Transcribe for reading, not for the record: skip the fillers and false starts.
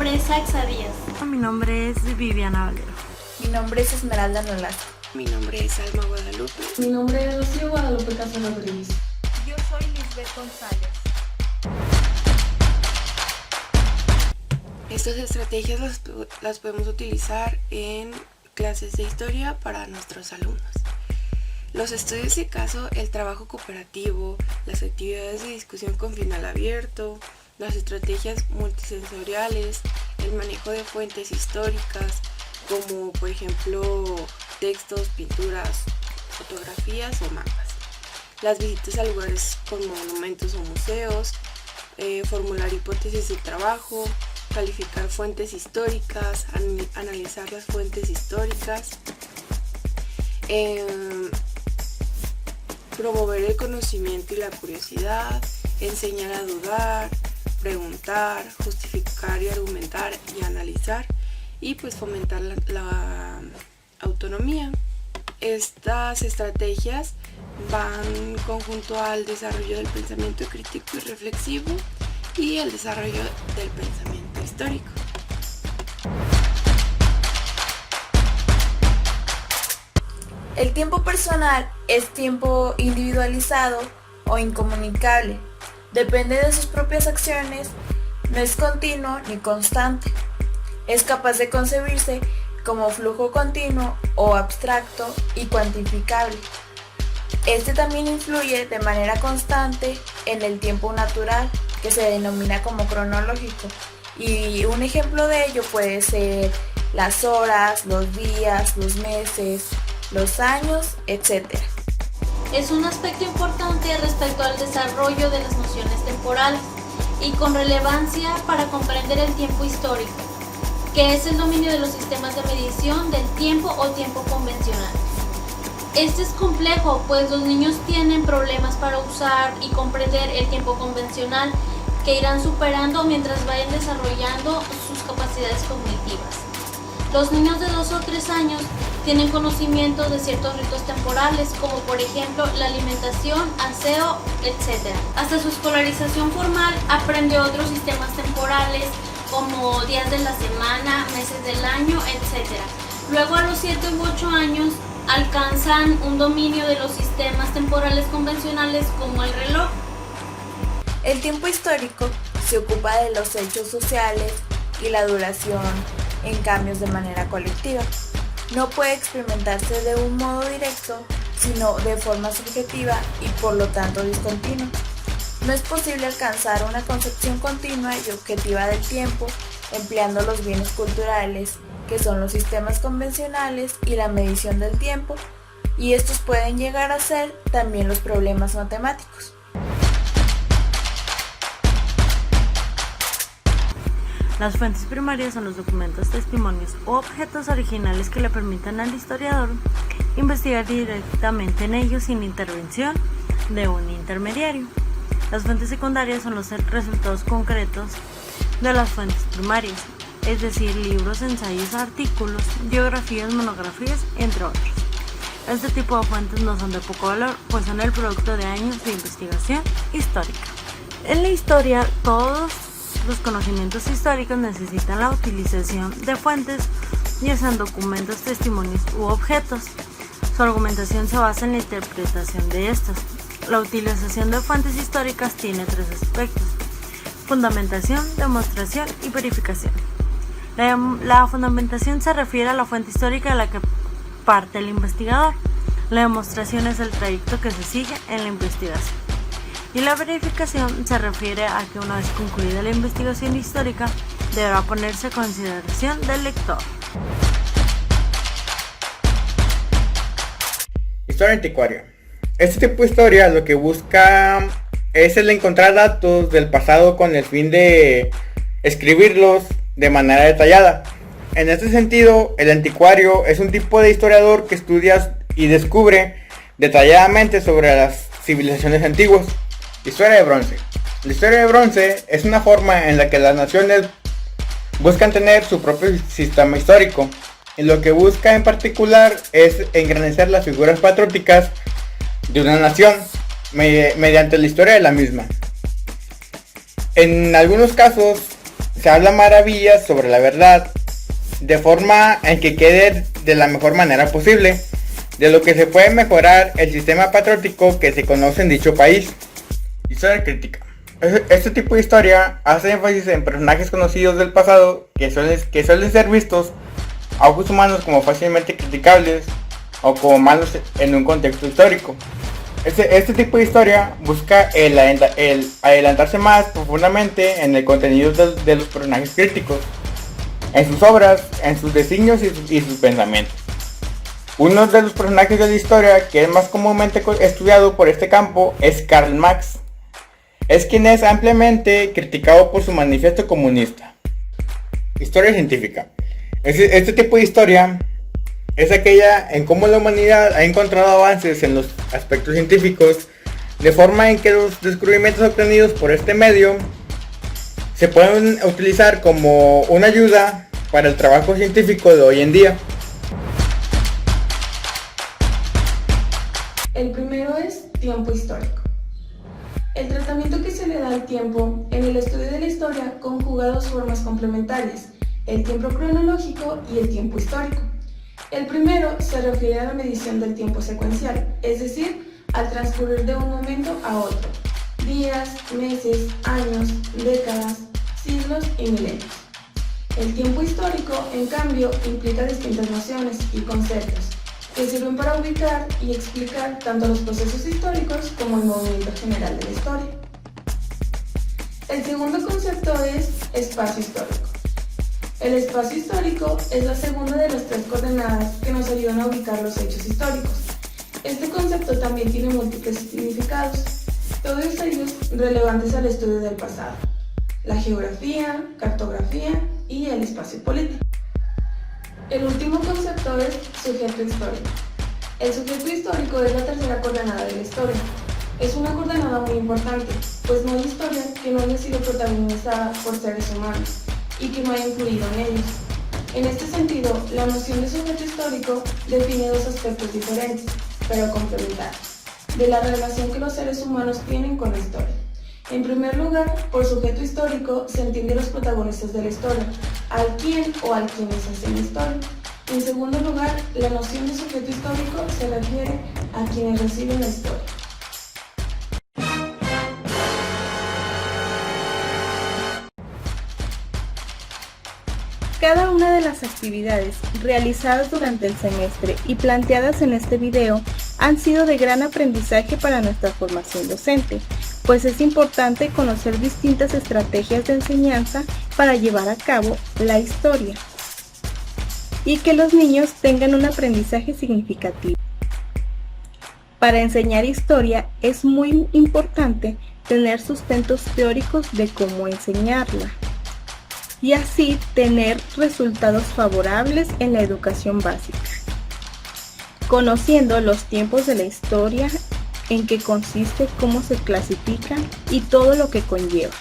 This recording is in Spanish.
nombre es Aixa Díaz. Mi nombre es Viviana Valero. Mi nombre es Esmeralda Nolasco. Mi nombre es Alma Guadalupe. Mi nombre es Rocío Guadalupe Casona Rodríguez. Yo soy Lisbeth González. Estas estrategias las podemos utilizar en clases de historia para nuestros alumnos. Los estudios de caso, el trabajo cooperativo, las actividades de discusión con final abierto, las estrategias multisensoriales, el manejo de fuentes históricas, como por ejemplo textos, pinturas, fotografías o mapas. Las visitas a lugares como monumentos o museos, formular hipótesis de trabajo, calificar fuentes históricas, analizar las fuentes históricas, promover el conocimiento y la curiosidad, enseñar a dudar, preguntar, justificar y argumentar y analizar, y pues fomentar la autonomía. Estas estrategias van conjunto al desarrollo del pensamiento crítico y reflexivo y el desarrollo del pensamiento histórico. El tiempo personal es tiempo individualizado o incomunicable. Depende de sus propias acciones, no es continuo ni constante. Es capaz de concebirse como flujo continuo o abstracto y cuantificable. Este también influye de manera constante en el tiempo natural, que se denomina como cronológico, y un ejemplo de ello puede ser las horas, los días, los meses, los años, etc. Es un aspecto importante respecto al desarrollo de las nociones temporales y con relevancia para comprender el tiempo histórico, que es el dominio de los sistemas de medición del tiempo o tiempo convencional. Este es complejo, pues los niños tienen problemas para usar y comprender el tiempo convencional, que irán superando mientras vayan desarrollando sus capacidades cognitivas. Los niños de 2 o 3 años tienen conocimiento de ciertos ritos temporales, como por ejemplo la alimentación, aseo, etc. Hasta su escolarización formal aprende otros sistemas temporales, como días de la semana, meses del año, etc. Luego a los 7 u 8 años alcanzan un dominio de los sistemas temporales convencionales como el reloj. El tiempo histórico se ocupa de los hechos sociales y la duración en cambios de manera colectiva. No puede experimentarse de un modo directo, sino de forma subjetiva y por lo tanto discontinua. No es posible alcanzar una concepción continua y objetiva del tiempo empleando los bienes culturales, que son los sistemas convencionales y la medición del tiempo, y estos pueden llegar a ser también los problemas matemáticos. Las fuentes primarias son los documentos, testimonios u objetos originales que le permitan al historiador investigar directamente en ellos sin intervención de un intermediario. Las fuentes secundarias son los resultados concretos de las fuentes primarias, es decir, libros, ensayos, artículos, biografías, monografías, entre otros. Este tipo de fuentes no son de poco valor, pues son el producto de años de investigación histórica. En la historia, todos los conocimientos históricos necesitan la utilización de fuentes, ya sean documentos, testimonios u objetos. Su argumentación se basa en la interpretación de estos. La utilización de fuentes históricas tiene 3 aspectos: fundamentación, demostración y verificación. La fundamentación se refiere a la fuente histórica de la que parte el investigador. La demostración es el trayecto que se sigue en la investigación. Y la verificación se refiere a que una vez concluida la investigación histórica, deberá ponerse a consideración del lector. Historia anticuaria. Este tipo de historia lo que busca es el encontrar datos del pasado con el fin de escribirlos de manera detallada. En este sentido, el anticuario es un tipo de historiador que estudia y descubre detalladamente sobre las civilizaciones antiguas. Historia de bronce. La historia de bronce es una forma en la que las naciones buscan tener su propio sistema histórico, y lo que busca en particular es engrandecer las figuras patrióticas de una nación mediante la historia de la misma. En algunos casos se habla maravillas sobre la verdad, de forma en que quede de la mejor manera posible, de lo que se puede mejorar el sistema patriótico que se conoce en dicho país. Historia crítica. Este tipo de historia hace énfasis en personajes conocidos del pasado que suelen ser vistos a ojos humanos como fácilmente criticables o como malos en un contexto histórico. Este tipo de historia busca el adelantarse más profundamente en el contenido de los personajes críticos, en sus obras, en sus designios y sus pensamientos. Uno de los personajes de la historia que es más comúnmente estudiado por este campo es Karl Marx. Es quien es ampliamente criticado por su manifiesto comunista. Historia científica. Este tipo de historia es aquella en cómo la humanidad ha encontrado avances en los aspectos científicos, de forma en que los descubrimientos obtenidos por este medio se pueden utilizar como una ayuda para el trabajo científico de hoy en día. El primero es tiempo histórico. El tratamiento que se le da al tiempo en el estudio de la historia conjuga dos formas complementarias, el tiempo cronológico y el tiempo histórico. El primero se refiere a la medición del tiempo secuencial, es decir, al transcurrir de un momento a otro, días, meses, años, décadas, siglos y milenios. El tiempo histórico, en cambio, implica distintas nociones y conceptos que sirven para ubicar y explicar tanto los procesos históricos como el movimiento general de la historia. El segundo concepto es espacio histórico. El espacio histórico es la segunda de las tres coordenadas que nos ayudan a ubicar los hechos históricos. Este concepto también tiene múltiples significados, todos ellos relevantes al estudio del pasado, la geografía, cartografía y el espacio político. El último concepto es sujeto histórico. El sujeto histórico es la tercera coordenada de la historia. Es una coordenada muy importante, pues no hay historia que no haya sido protagonizada por seres humanos y que no haya influido en ellos. En este sentido, la noción de sujeto histórico define dos aspectos diferentes, pero complementarios, de la relación que los seres humanos tienen con la historia. En primer lugar, por sujeto histórico se entiende los protagonistas de la historia, al quién o al quienes hacen la historia. En segundo lugar, la noción de sujeto histórico se refiere a quienes reciben la historia. Cada una de las actividades realizadas durante el semestre y planteadas en este video han sido de gran aprendizaje para nuestra formación docente, pues es importante conocer distintas estrategias de enseñanza para llevar a cabo la historia y que los niños tengan un aprendizaje significativo. Para enseñar historia es muy importante tener sustentos teóricos de cómo enseñarla y así tener resultados favorables en la educación básica, conociendo los tiempos de la historia, en qué consiste, cómo se clasifican y todo lo que conlleva.